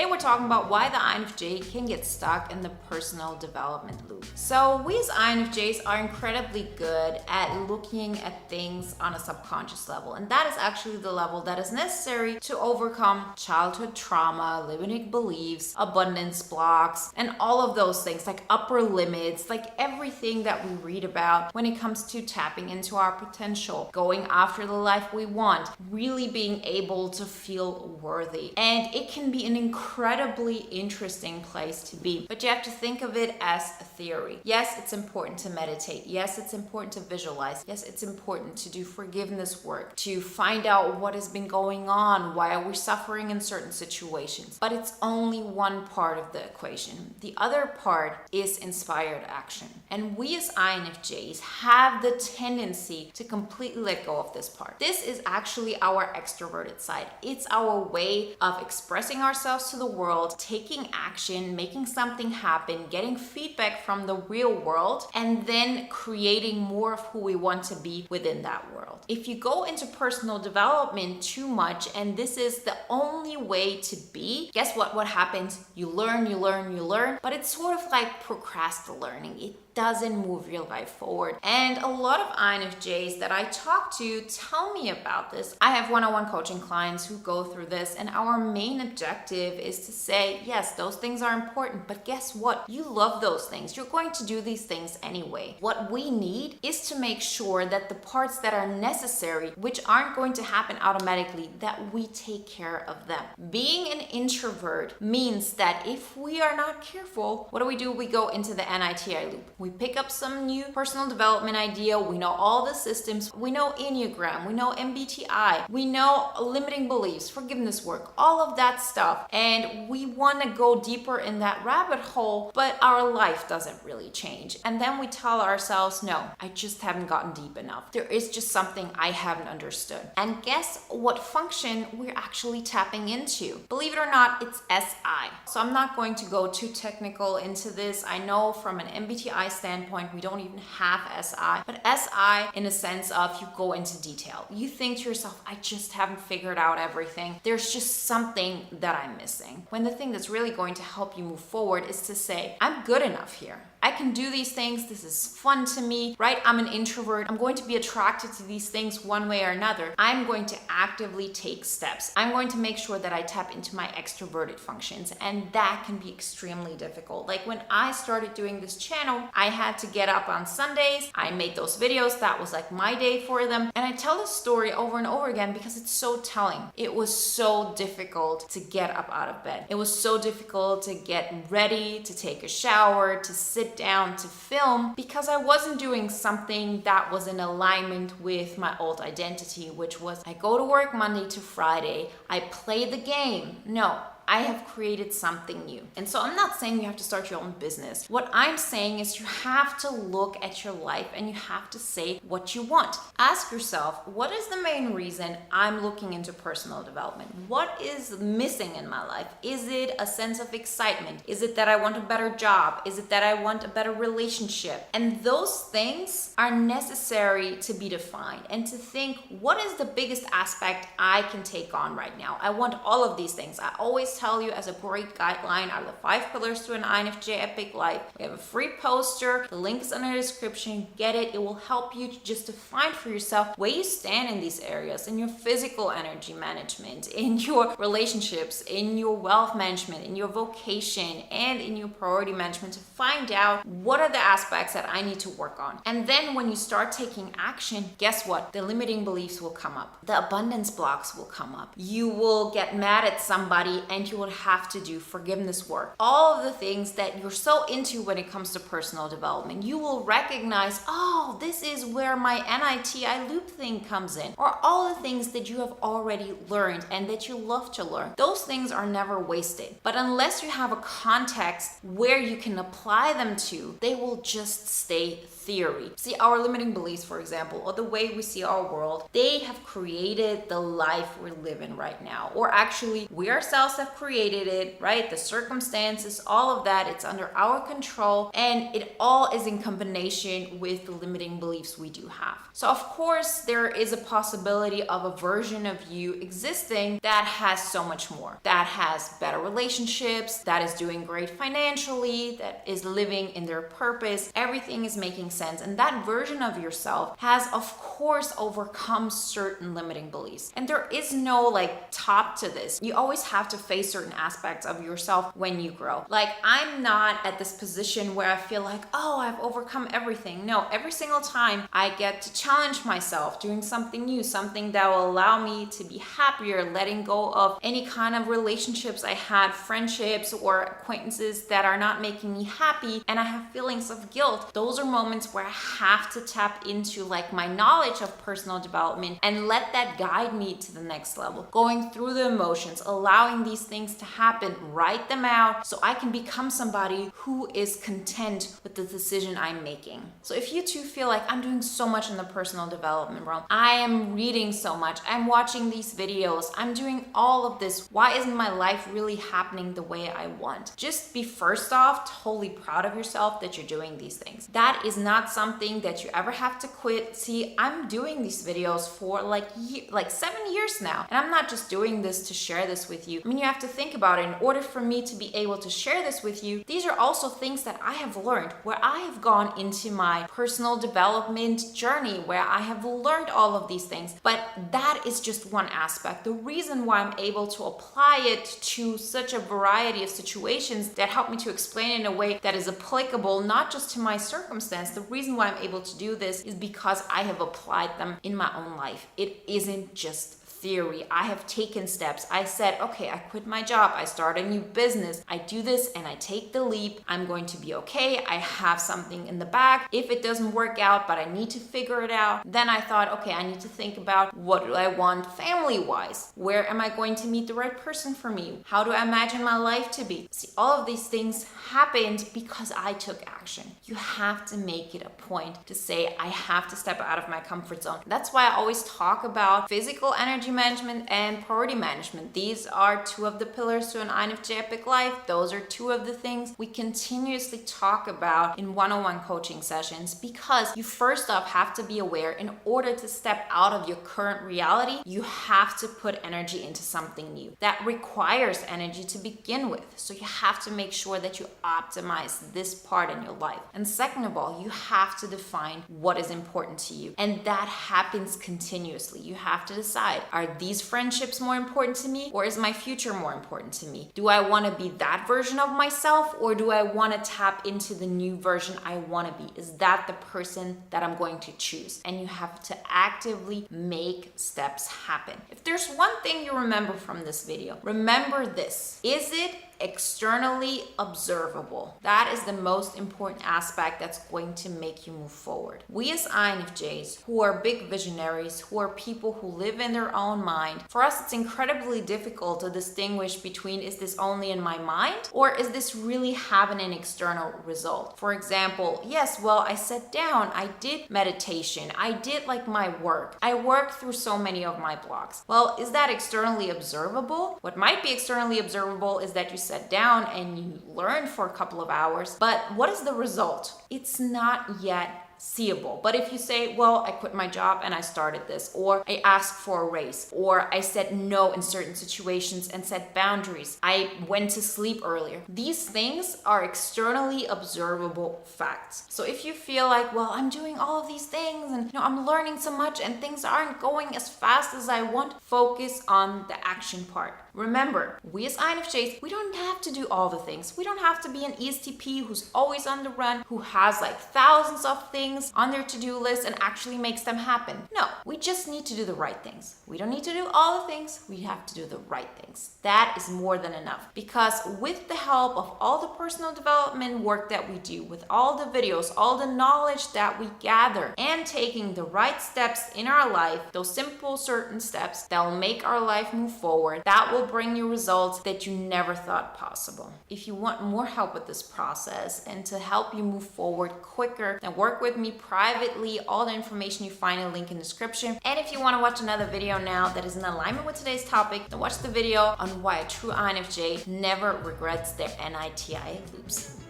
Today we're talking about why the INFJ can get stuck in the personal development loop. So we as INFJs are incredibly good at looking at things on a subconscious level, and that is actually the level that is necessary to overcome childhood trauma, limiting beliefs, abundance blocks, and all of those things like upper limits, like everything that we read about when it comes to tapping into our potential, going after the life we want, really being able to feel worthy. And it can be an incredibly interesting place to be, but you have to think of it as a theory. Yes, it's important to meditate. Yes, it's important to visualize. Yes, it's important to do forgiveness work, to find out what has been going on, why are we suffering in certain situations. But it's only one part of the equation. The other part is inspired action. And we as INFJs have the tendency to completely let go of this part. This is actually our extroverted side. It's our way of expressing ourselves to the world, taking action, making something happen, getting feedback from the real world, and then creating more of who we want to be within that world. If you go into personal development too much and this is the only way to be, guess what? What happens? You learn, but it's sort of like procrastinating. It doesn't move your life forward. And a lot of INFJs that I talk to tell me about this. I have one-on-one coaching clients who go through this, and our main objective is to say, yes, those things are important, but guess what? You love those things. You're going to do these things anyway. What we need is to make sure that the parts that are necessary, which aren't going to happen automatically, that we take care of them. Being an introvert means that if we are not careful, what do? We go into the NITI loop. We pick up some new personal development idea. We know all the systems. We know Enneagram. We know MBTI. We know limiting beliefs, forgiveness work, all of that stuff. And we want to go deeper in that rabbit hole, but our life doesn't really change. And then we tell ourselves, no, I just haven't gotten deep enough. There is just something I haven't understood. And guess what function we're actually tapping into? Believe it or not, it's SI. So I'm not going to go too technical into this. I know from an MBTI standpoint, we don't even have SI, but SI in a sense of you go into detail. You think to yourself, I just haven't figured out everything. There's just something that I'm missing. When the thing that's really going to help you move forward is to say, I'm good enough here. I can do these things. This is fun to me, right? I'm an introvert. I'm going to be attracted to these things one way or another. I'm going to actively take steps. I'm going to make sure that I tap into my extroverted functions, and that can be extremely difficult. Like when I started doing this channel, I had to get up on Sundays. I made those videos. That was like my day for them. And I tell this story over and over again because it's so telling. It was so difficult to get up out of bed. It was so difficult to get ready, to take a shower, to sit down, to film, because I wasn't doing something that was in alignment with my old identity, which was I go to work Monday to Friday, I play the game. No, I have created something new. And so I'm not saying you have to start your own business. What I'm saying is you have to look at your life and you have to say what you want. Ask yourself, what is the main reason I'm looking into personal development? What is missing in my life? Is it a sense of excitement? Is it that I want a better job? Is it that I want a better relationship? And those things are necessary to be defined and to think, what is the biggest aspect I can take on right now? I want all of these things. I always tell you as a great guideline are the 5 pillars to an INFJ epic life. We have a free poster. The link is in the description. Get it. It will help you just define for yourself where you stand in these areas, in your physical energy management, in your relationships, in your wealth management, in your vocation, and in your priority management, to find out what are the aspects that I need to work on. And then when you start taking action, guess what? The limiting beliefs will come up. The abundance blocks will come up. You will get mad at somebody and you will have to do forgiveness work. All of the things that you're so into when it comes to personal development, you will recognize, oh, this is where my NITI loop thing comes in, or all the things that you have already learned and that you love to learn. Those things are never wasted. But unless you have a context where you can apply them to, they will just stay theory. See, our limiting beliefs, for example, or the way we see our world, they have created the life we're living right now. Or actually, we ourselves have have created it, right? The circumstances, all of that, it's under our control, and it all is in combination with the limiting beliefs we do have. So of course, there is a possibility of a version of you existing that has so much more, that has better relationships, that is doing great financially, that is living in their purpose, everything is making sense. And that version of yourself has, of course, overcome certain limiting beliefs. And there is no like top to this. You always have to face certain aspects of yourself when you grow. Like, I'm not at this position where I feel like, oh, I've overcome everything. No, every single time I get to challenge myself doing something new, something that will allow me to be happier, letting go of any kind of relationships I had, friendships or acquaintances that are not making me happy, and I have feelings of guilt. Those are moments where I have to tap into like my knowledge of personal development and let that guide me to the next level. Going through the emotions, allowing these things to happen, write them out so I can become somebody who is content with the decision I'm making. So if you too feel like I'm doing so much in the personal development realm, I am reading so much, I'm watching these videos, I'm doing all of this, why isn't my life really happening the way I want? Just be first off totally proud of yourself that you're doing these things. That is not something that you ever have to quit. See, I'm doing these videos for like 7 years now, and I'm not just doing this to share this with you. I mean, you have to think about it. In order for me to be able to share this with you, these are also things that I have learned, where I have gone into my personal development journey, where I have learned all of these things. But that is just one aspect. The reason why I'm able to apply it to such a variety of situations that help me to explain it in a way that is applicable not just to my circumstance, the reason why I'm able to do this is because I have applied them in my own life. It isn't just theory. I have taken steps. I said, okay, I quit my job. I start a new business. I do this and I take the leap. I'm going to be okay. I have something in the bag. If it doesn't work out, but I need to figure it out, then I thought, okay, I need to think about what do I want family-wise? Where am I going to meet the right person for me? How do I imagine my life to be? See, all of these things happened because I took action. You have to make it a point to say, I have to step out of my comfort zone. That's why I always talk about physical energy management and priority management. These are two of the pillars to an INFJ epic life. Those are two of the things we continuously talk about in one-on-one coaching sessions, because you first off have to be aware, in order to step out of your current reality, you have to put energy into something new. That requires energy to begin with. So you have to make sure that you optimize this part in your life. And second of all, you have to define what is important to you. And that happens continuously. You have to decide, are these friendships more important to me, or is my future more important to me? Do I want to be that version of myself, or do I want to tap into the new version I want to be? Is that the person that I'm going to choose? And you have to actively make steps happen. If there's one thing you remember from this video, remember this. Is it externally observable? That is the most important aspect that's going to make you move forward. We as INFJs, who are big visionaries, who are people who live in their own mind, for us it's incredibly difficult to distinguish between, is this only in my mind, or is this really having an external result? For example, yes, well, I sat down, I did meditation, I did like my work, I worked through so many of my blocks. Well, is that externally observable? What might be externally observable is that you sat down and you learned for a couple of hours, but what is the result? It's not yet seeable. But if you say, well, I quit my job and I started this, or I asked for a raise, or I said no in certain situations and set boundaries, I went to sleep earlier. These things are externally observable facts. So if you feel like, well, I'm doing all of these things and I'm learning so much and things aren't going as fast as I want, focus on the action part. Remember, we as INFJs, we don't have to do all the things. We don't have to be an ESTP who's always on the run, who has like thousands of things on their to-do list and actually makes them happen. No, we just need to do the right things. We don't need to do all the things. We have to do the right things. That is more than enough, because with the help of all the personal development work that we do, with all the videos, all the knowledge that we gather, and taking the right steps in our life, those simple certain steps that will make our life move forward, that will will bring you results that you never thought possible. If you want more help with this process and to help you move forward quicker, then work with me privately. All the information you find in the link in the description. And if you want to watch another video now that is in alignment with today's topic, then watch the video on why a true INFJ never regrets their NITI loops.